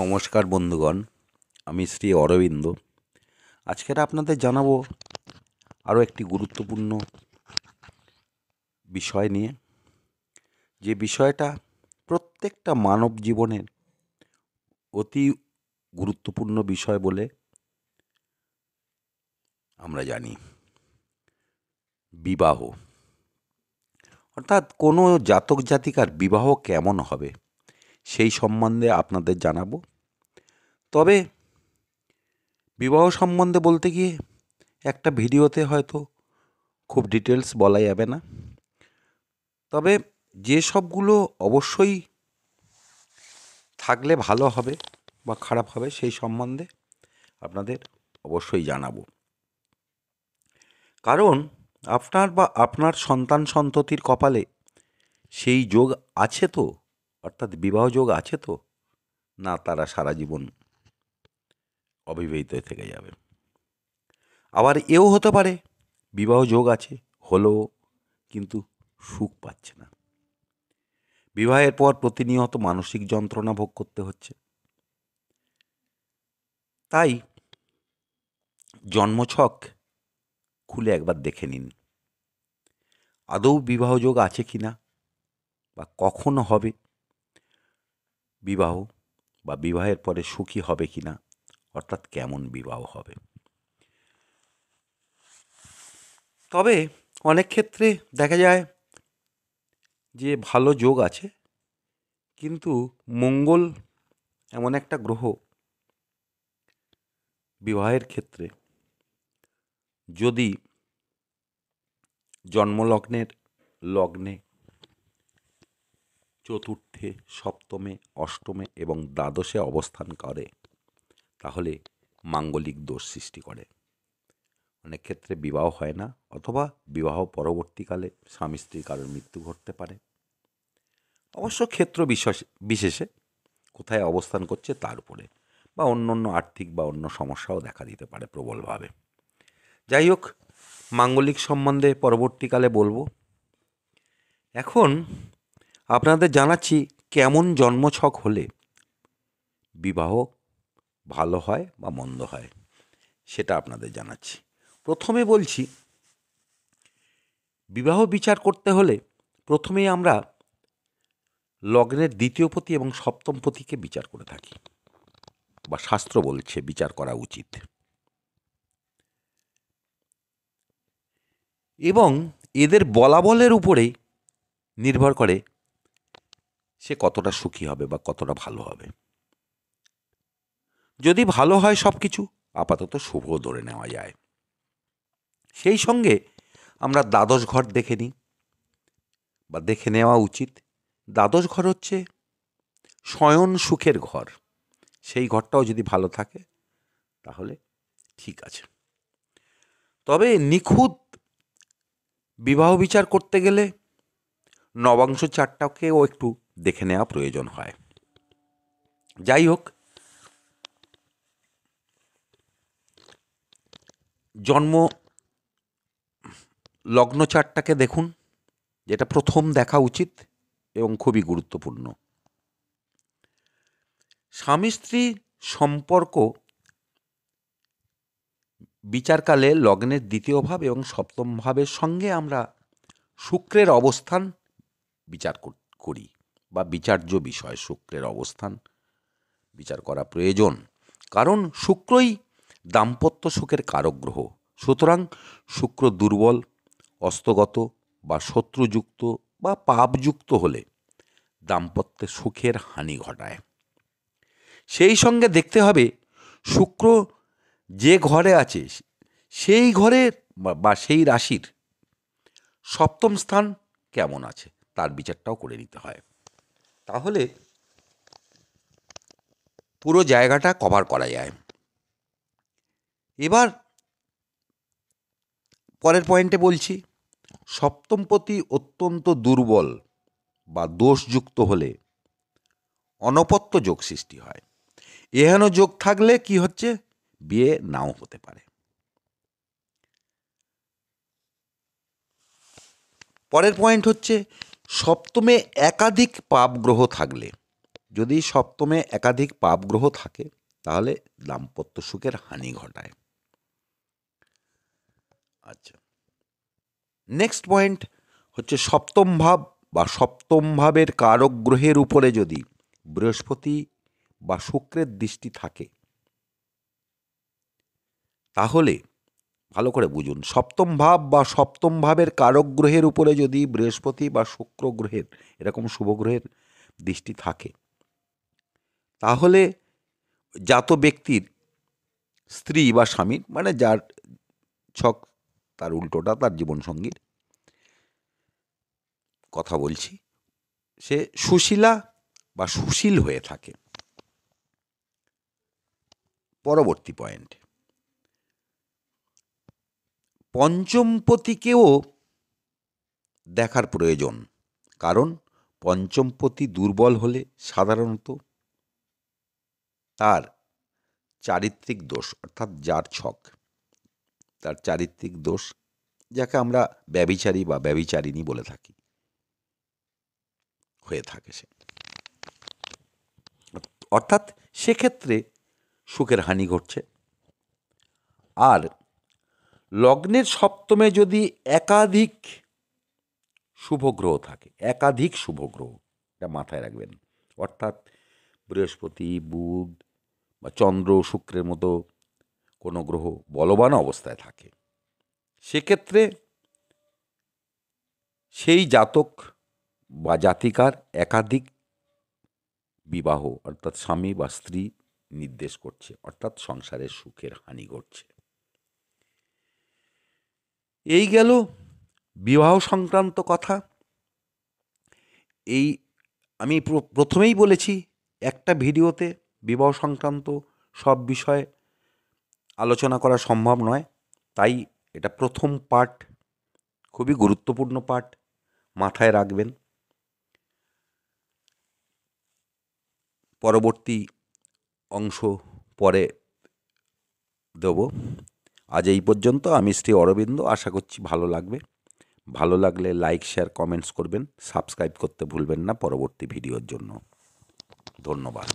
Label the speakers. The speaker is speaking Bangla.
Speaker 1: নমস্কার বন্ধুগণ, আমি শ্রী অরবিন্দ। আজকের আপনাদের জানাবো আরও একটি গুরুত্বপূর্ণ বিষয় নিয়ে, যে বিষয়টা প্রত্যেকটা মানব জীবনের অতি গুরুত্বপূর্ণ বিষয় বলে আমরা জানি। বিবাহ, অর্থাৎ কোনো জাতক জাতিকার বিবাহ কেমন হবে সেই সম্বন্ধে আপনাদের জানাবো। তবে বিবাহ সম্বন্ধে বলতে গিয়ে একটা ভিডিওতে হয়তো খুব ডিটেলস বলা যাবে না, তবে যে সবগুলো অবশ্যই থাকলে ভালো হবে বা খারাপ হবে সেই সম্বন্ধে আপনাদের অবশ্যই জানাবো। কারণ আপনার সন্তান সন্ততির কপালে সেই যোগ আছে তো, অর্থাৎ বিবাহ যোগ আছে তো, না তারা সারা জীবন অবিবাহিত থেকে যাবে। আবার এও হতে পারে বিবাহ যোগ আছে, হলেও কিন্তু সুখ পাচ্ছে না। বিবাহের পর প্রতিনিয়ত মানসিক যন্ত্রণা ভোগ করতে হচ্ছে। তাই জন্মছক খুলে একবার দেখে নিন, আদৌ বিবাহযোগ আছে কি না, বা কখন হবে বিবাহ, বা বিবাহের পরে সুখী হবে কি না, অর্থাৎ কেমন বিবাহ হবে। তবে অনেক ক্ষেত্রে দেখা যায় যে ভালো যোগ আছে, কিন্তু মঙ্গল এমন একটা গ্রহ বিবাহের ক্ষেত্রে যদি জন্মলগ্নের লগ্নে চতুর্থে, সপ্তমে, অষ্টমে এবং দ্বাদশে অবস্থান করে, তাহলে মাঙ্গলিক দোষ সৃষ্টি করে। অনেক ক্ষেত্রে বিবাহ হয় না, অথবা বিবাহ পরবর্তীকালে স্বামী স্ত্রীর কারোর মৃত্যু ঘটতে পারে। অবশ্য ক্ষেত্র বিশেষে কোথায় অবস্থান করছে তার উপরে, বা অন্য আর্থিক বা অন্য সমস্যাও দেখা দিতে পারে প্রবলভাবে। যাই হোক, মাঙ্গলিক সম্বন্ধে পরবর্তীকালে বলবো। এখন আপনাদের জানাচ্ছি কেমন জন্মছক হলে বিবাহ ভালো হয় বা মন্দ হয়, সেটা আপনাদের জানাচ্ছি। প্রথমে বলছি, বিবাহ বিচার করতে হলে প্রথমেই আমরা লগ্নের দ্বিতীয় পতি এবং সপ্তম পতিকে বিচার করে থাকি, বা শাস্ত্র বলছে বিচার করা উচিত। এবং এদের বলাবলের উপরেই নির্ভর করে সে কতটা সুখী হবে বা কতটা ভালো হবে। যদি ভালো হয় সব কিছু, আপাতত শুভ ধরে নেওয়া যায়। সেই সঙ্গে আমরা দ্বাদশ ঘর দেখে নিই, বা দেখে নেওয়া উচিত। দ্বাদশ ঘর হচ্ছে শয়ন সুখের ঘর। সেই ঘরটাও যদি ভালো থাকে তাহলে ঠিক আছে। তবে নিখুঁত বিবাহ বিচার করতে গেলে নবাংশ চারটাকেও একটু দেখে নেওয়া প্রয়োজন হয়। যাই হোক, জন্ম লগ্ন চারটাকে দেখুন, যেটা প্রথম দেখা উচিত এবং খুবই গুরুত্বপূর্ণ। স্বামী স্ত্রী সম্পর্ক বিচারকালে লগ্নের দ্বিতীয় ভাব এবং সপ্তম ভাবের সঙ্গে আমরা শুক্রের অবস্থান বিচার করি, বা বিচার্য বিষয় শুক্রের অবস্থান বিচার করা প্রয়োজন। কারণ শুক্রই দাম্পত্য সুখের কারক গ্রহ। সুতরাং শুক্র দুর্বল, অস্তগত বা শত্রুযুক্ত বা পাপযুক্ত হলে দাম্পত্যে সুখের হানি ঘটায়। সেই সঙ্গে দেখতে হবে শুক্র যে ঘরে আছে সেই ঘরের বা সেই রাশির সপ্তম স্থান কেমন আছে তার বিচারটাও করে নিতে হয়। তাহলে পুরো জায়গাটা কভার করা যায়। এবার পরের পয়েন্টে বলছি, সপ্তমপতি অত্যন্ত দুর্বল বা দোষযুক্ত হলে অনপত্য যোগ সৃষ্টি হয়। এহেন যোগ থাকলে কি হচ্ছে, বিয়ে নাও হতে পারে। পরের পয়েন্ট হচ্ছে, সপ্তমে একাধিক পাপ গ্রহ থাকলে যদি সপ্তমে একাধিক পাপ গ্রহ থাকে তাহলে দাম্পত্য সুখের হানি ঘটায়। আচ্ছা, নেক্সট পয়েন্ট হচ্ছে সপ্তম ভাব বা সপ্তম ভাবের কারক গ্রহের উপরে যদি বৃহস্পতি বা শুক্রের দৃষ্টি থাকে তাহলে ভালো করে বুঝুন, সপ্তম ভাব বা সপ্তম ভাবের কারক গ্রহের উপরে যদি বৃহস্পতি বা শুক্র গ্রহের এরকম শুভ গ্রহের দৃষ্টি থাকে তাহলে জাত ব্যক্তির স্ত্রী বা স্বামীর, মানে যার ছক তার উল্টোটা তার জীবনসঙ্গীর কথা বলছি, সে সুশীলা বা সুশীল হয়ে থাকে। পরবর্তী পয়েন্ট, পঞ্চমপতিকেও দেখার প্রয়োজন, কারণ পঞ্চমপতি দুর্বল হলে সাধারণত তার চারিত্রিক দোষ, অর্থাৎ যার ছক তার চারিত্রিক দোষ, যাকে আমরা ব্যভিচারী বা ব্যভিচারিণী বলে থাকি, হয়ে থাকে সে, অর্থাৎ সেক্ষেত্রে সুখের হানি ঘটছে। আর লগ্নের সপ্তমে যদি একাধিক শুভ গ্রহ থাকে, একাধিক শুভ গ্রহ, এটা মাথায় রাখবেন, অর্থাৎ বৃহস্পতি, বুধ বা চন্দ্র, শুক্রের মতো কোনো গ্রহ বলবান অবস্থায় থাকে, সেক্ষেত্রে সেই জাতক বা জাতিকার একাধিক বিবাহ অর্থাৎ স্বামী বা স্ত্রী নির্দেশ করছে, অর্থাৎ সংসারের সুখের হানি ঘটছে। এই গেল বিবাহ সংক্রান্ত কথা। এই আমি প্রথমেই বলেছি একটা ভিডিওতে বিবাহ সংক্রান্ত সব বিষয় আলোচনা করা সম্ভব নয়, তাই এটা প্রথম পার্ট, খুবই গুরুত্বপূর্ণ পার্ট, মাথায় রাখবেন। পরবর্তী অংশ পরে দেব। আজ এই পর্যন্ত। আমি শ্রী অরবিন্দ। আশা করছি ভালো লাগবে। ভালো লাগলে লাইক, শেয়ার, কমেন্টস করবেন। সাবস্ক্রাইব করতে ভুলবেন না পরবর্তী ভিডিওর জন্য। ধন্যবাদ।